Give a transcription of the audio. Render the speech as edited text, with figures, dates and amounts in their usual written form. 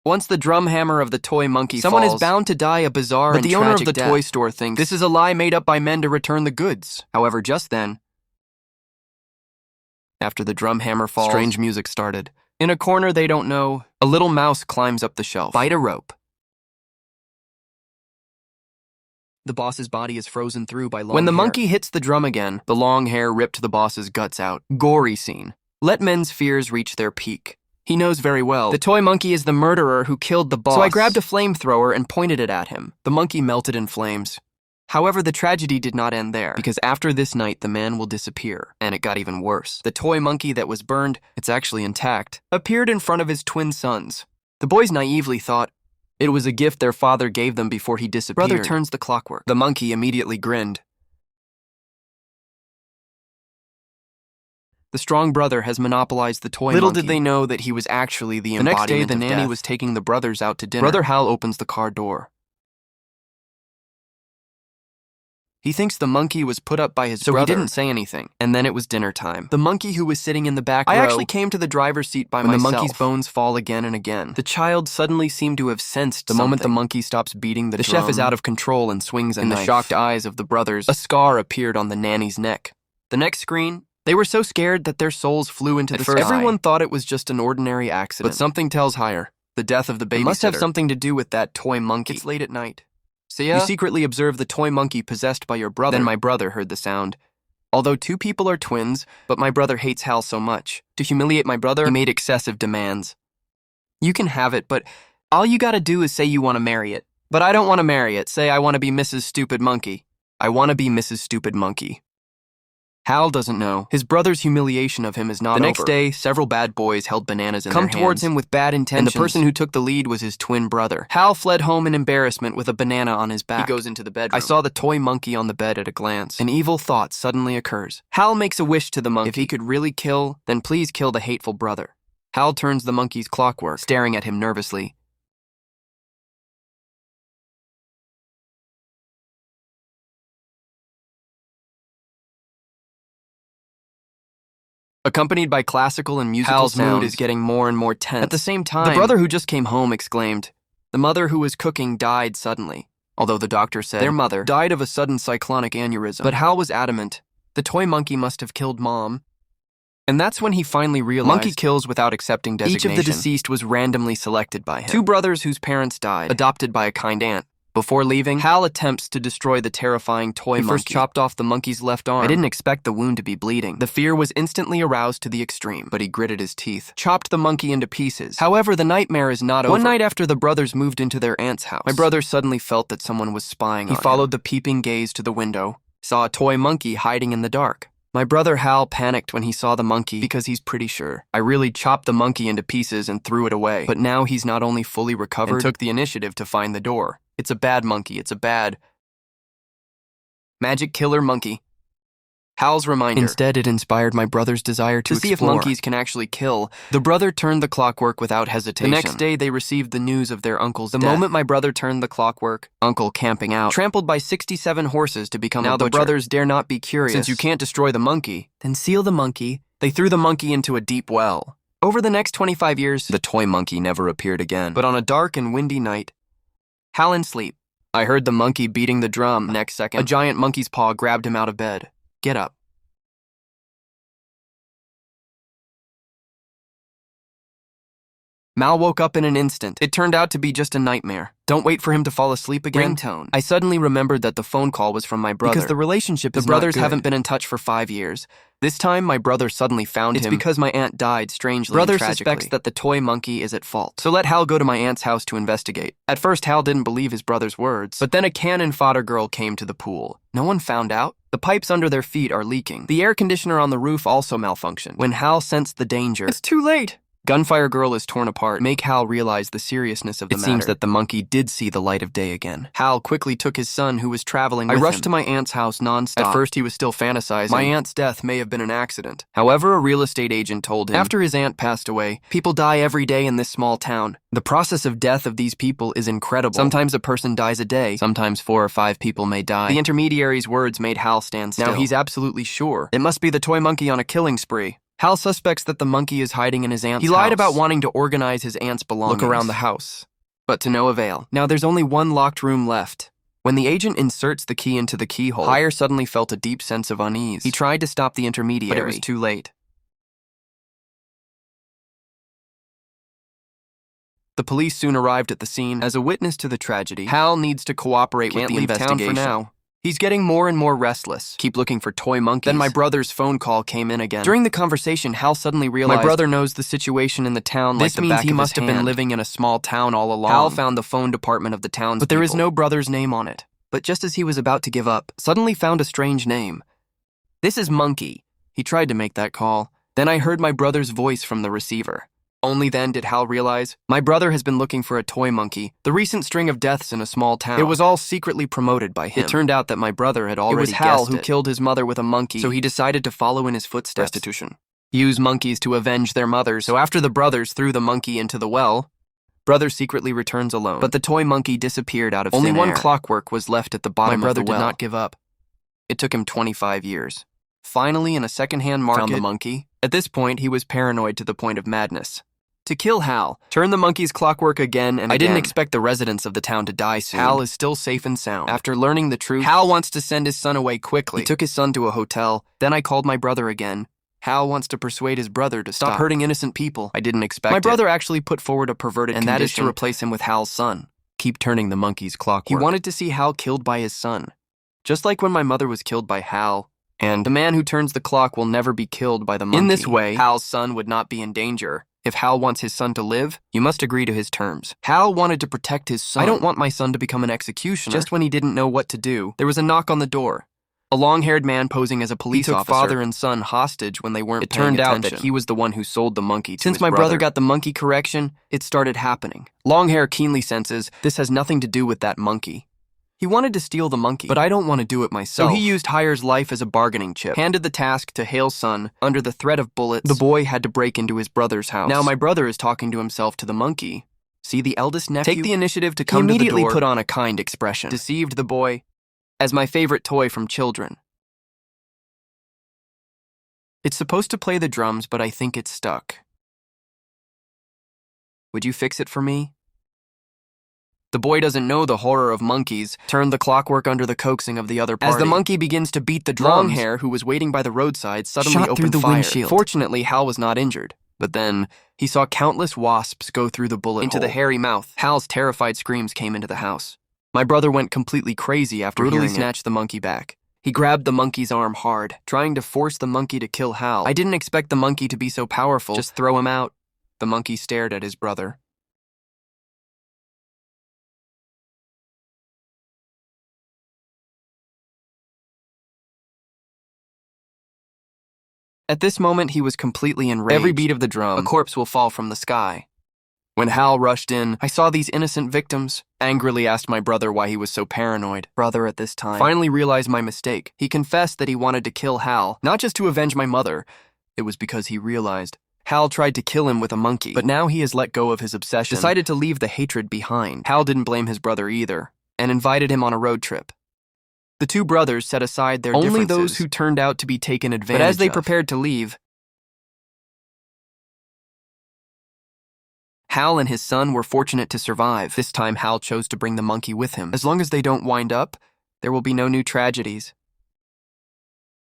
Once the drum hammer of the toy monkey someone falls, is bound to die a bizarre and tragic death. But the owner of the toy store thinks this is a lie made up by men to return the goods. However, just then, after the drum hammer falls, strange music started. In a corner they don't know, a little mouse climbs up the shelf. Bite a rope. The boss's body is frozen through by long hair. When the monkey hits the drum again, the long hair ripped the boss's guts out. Gory scene. Let men's fears reach their peak. He knows very well. The toy monkey is the murderer who killed the boss. So I grabbed a flamethrower and pointed it at him. The monkey melted in flames. However, the tragedy did not end there, because after this night, the man will disappear. And it got even worse. The toy monkey that was burned, it's actually intact, appeared in front of his twin sons. The boys naively thought it was a gift their father gave them before he disappeared. Brother turns the clockwork. The monkey immediately grinned. The strong brother has monopolized the toy monkey. Little did they know that he was actually the embodiment of death. The next day, the nanny was taking the brothers out to dinner. Brother Hal opens the car door. He thinks the monkey was put up by his brother. So he didn't say anything. And then it was dinner time. The monkey who was sitting in the back row. I actually came to the driver's seat by myself. When the monkey's bones fall again and again. The child suddenly seemed to have sensed the moment the monkey stops beating the drum. The chef is out of control and swings a knife. In the shocked eyes of the brothers, a scar appeared on the nanny's neck. The next screen, they were so scared that their souls flew into the sky. At first, everyone thought it was just an ordinary accident. But something tells higher. The death of the babysitter. It must have something to do with that toy monkey. It's late at night. See ya? You secretly observed the toy monkey possessed by your brother. Then my brother heard the sound. Although two people are twins, but my brother hates Hal so much. To humiliate my brother, he made excessive demands. You can have it, but all you gotta do is say you want to marry it. But I don't want to marry it. Say I want to be Mrs. Stupid Monkey. I want to be Mrs. Stupid Monkey. Hal doesn't know. His brother's humiliation of him is not over. The next day, several bad boys held bananas in their hands. Come towards him with bad intentions. And the person who took the lead was his twin brother. Hal fled home in embarrassment with a banana on his back. He goes into the bedroom. I saw the toy monkey on the bed at a glance. An evil thought suddenly occurs. Hal makes a wish to the monkey. If he could really kill, then please kill the hateful brother. Hal turns the monkey's clockwork, staring at him nervously. Accompanied by classical and musical Hal's sounds. Mood is getting more and more tense. At the same time, the brother who just came home exclaimed, the mother who was cooking died suddenly, although the doctor said their mother died of a sudden cyclonic aneurysm. But Hal was adamant. The toy monkey must have killed Mom. And that's when he finally realized monkey kills without accepting designation. Each of the deceased was randomly selected by him. Two brothers whose parents died, adopted by a kind aunt. Before leaving, Hal attempts to destroy the terrifying toy monkey. He first chopped off the monkey's left arm. I didn't expect the wound to be bleeding. The fear was instantly aroused to the extreme, but he gritted his teeth, chopped the monkey into pieces. However, the nightmare is not over. One night after the brothers moved into their aunt's house, my brother suddenly felt that someone was spying on him. He followed the peeping gaze to the window, saw a toy monkey hiding in the dark. My brother Hal panicked when he saw the monkey because he's pretty sure I really chopped the monkey into pieces and threw it away. But now he's not only fully recovered and took the initiative to find the door. It's a bad monkey. It's a bad magic killer monkey. Hal's reminder. Instead, it inspired my brother's desire to see if monkeys can actually kill. The brother turned the clockwork without hesitation. The next day, they received the news of their uncle's death. The moment my brother turned the clockwork, uncle camping out, trampled by 67 horses to become a butcher. Now the brothers dare not be curious. Since you can't destroy the monkey, then seal the monkey. They threw the monkey into a deep well. Over the next 25 years, the toy monkey never appeared again. But on a dark and windy night, Hal in sleep, I heard the monkey beating the drum. Next second, a giant monkey's paw grabbed him out of bed. Get up. Mal woke up in an instant. It turned out to be just a nightmare. Don't wait for him to fall asleep again. Ringtone. I suddenly remembered that the phone call was from my brother. Because the relationship is not good. The brothers haven't been in touch for 5 years. This time, my brother suddenly found him. It's because my aunt died strangely and tragically. Brother suspects that the toy monkey is at fault. So let Hal go to my aunt's house to investigate. At first, Hal didn't believe his brother's words. But then a cannon fodder girl came to the pool. No one found out. The pipes under their feet are leaking. The air conditioner on the roof also malfunctioned. When Hal sensed the danger, it's too late. Gunfire Girl is torn apart. Make Hal realize the seriousness of the matter. It seems that the monkey did see the light of day again. Hal quickly took his son, who was traveling with him. I rushed to my aunt's house nonstop. At first, he was still fantasizing. My aunt's death may have been an accident. However, a real estate agent told him, after his aunt passed away, people die every day in this small town. The process of death of these people is incredible. Sometimes a person dies a day. Sometimes 4 or 5 people may die. The intermediary's words made Hal stand still. Now he's absolutely sure. It must be the toy monkey on a killing spree. Hal suspects that the monkey is hiding in his aunt's house. He lied about wanting to organize his aunt's belongings. Look around the house, but to no avail. Now there's only one locked room left. When the agent inserts the key into the keyhole, Hire suddenly felt a deep sense of unease. He tried to stop the intermediary, but it was too late. The police soon arrived at the scene. As a witness to the tragedy, Hal needs to cooperate with the investigation. Can't leave town for now. He's getting more and more restless. Keep looking for toy monkeys. Then my brother's phone call came in again. During the conversation, Hal suddenly realized my brother knows the situation in the town like the back of his hand. This means he must have been living in a small town all along. Hal found the phone department of the town's but there is no brother's name on it. But just as he was about to give up, suddenly found a strange name. This is Monkey. He tried to make that call. Then I heard my brother's voice from the receiver. Only then did Hal realize, my brother has been looking for a toy monkey, the recent string of deaths in a small town. It was all secretly promoted by him. It turned out that my brother had already guessed it. It was Hal who killed his mother with a monkey, so he decided to follow in his footsteps. Restitution. Use monkeys to avenge their mothers. So after the brothers threw the monkey into the well, brother secretly returns alone. But the toy monkey disappeared out of thin air. Only one clockwork was left at the bottom of the well. My brother did not give up. It took him 25 years. Finally, in a second-hand market, found the monkey. At this point, he was paranoid to the point of madness. To kill Hal, turn the monkey's clockwork again and again. I didn't expect the residents of the town to die soon. Hal is still safe and sound. After learning the truth, Hal wants to send his son away quickly. He took his son to a hotel. Then I called my brother again. Hal wants to persuade his brother to stop hurting innocent people. I didn't expect it. My brother actually put forward a perverted condition, and that is to replace him with Hal's son. Keep turning the monkey's clockwork. He wanted to see Hal killed by his son. Just like when my mother was killed by Hal, and the man who turns the clock will never be killed by the monkey. In this way, Hal's son would not be in danger. If Hal wants his son to live, you must agree to his terms. Hal wanted to protect his son. I don't want my son to become an executioner. Just when he didn't know what to do, there was a knock on the door. A long-haired man posing as a police officer. He took father and son hostage when they weren't paying attention. It turned out that he was the one who sold the monkey to his brother. Since my brother got the monkey correction, it started happening. Longhair keenly senses this has nothing to do with that monkey. He wanted to steal the monkey, but I don't want to do it myself. So he used Hire's life as a bargaining chip, handed the task to Hale's son. Under the threat of bullets, the boy had to break into his brother's house. Now my brother is talking to himself to the monkey. See the eldest nephew? Take the initiative to come to the door. He immediately put on a kind expression. Deceived the boy as my favorite toy from children. It's supposed to play the drums, but I think it's stuck. Would you fix it for me? The boy doesn't know the horror of monkeys. Turned the clockwork under the coaxing of the other party. As the monkey begins to beat the drums, Longhair, who was waiting by the roadside, suddenly opened fire. Windshield. Fortunately, Hal was not injured. But then, he saw countless wasps go through the bullet into the hairy mouth. Hal's terrified screams came into the house. My brother went completely crazy after brutally snatched the monkey back. He grabbed the monkey's arm hard, trying to force the monkey to kill Hal. I didn't expect the monkey to be so powerful. Just throw him out. The monkey stared at his brother. At this moment, he was completely enraged. Every beat of the drum, a corpse will fall from the sky. When Hal rushed in, I saw these innocent victims. Angrily asked my brother why he was so paranoid. Brother at this time finally realized my mistake. He confessed that he wanted to kill Hal, not just to avenge my mother. It was because he realized Hal tried to kill him with a monkey. But now he has let go of his obsession, decided to leave the hatred behind. Hal didn't blame his brother either, and invited him on a road trip. The two brothers set aside their differences. Only those who turned out to be taken advantage of. But as they prepared to leave, Hal and his son were fortunate to survive. This time, Hal chose to bring the monkey with him. As long as they don't wind up, there will be no new tragedies.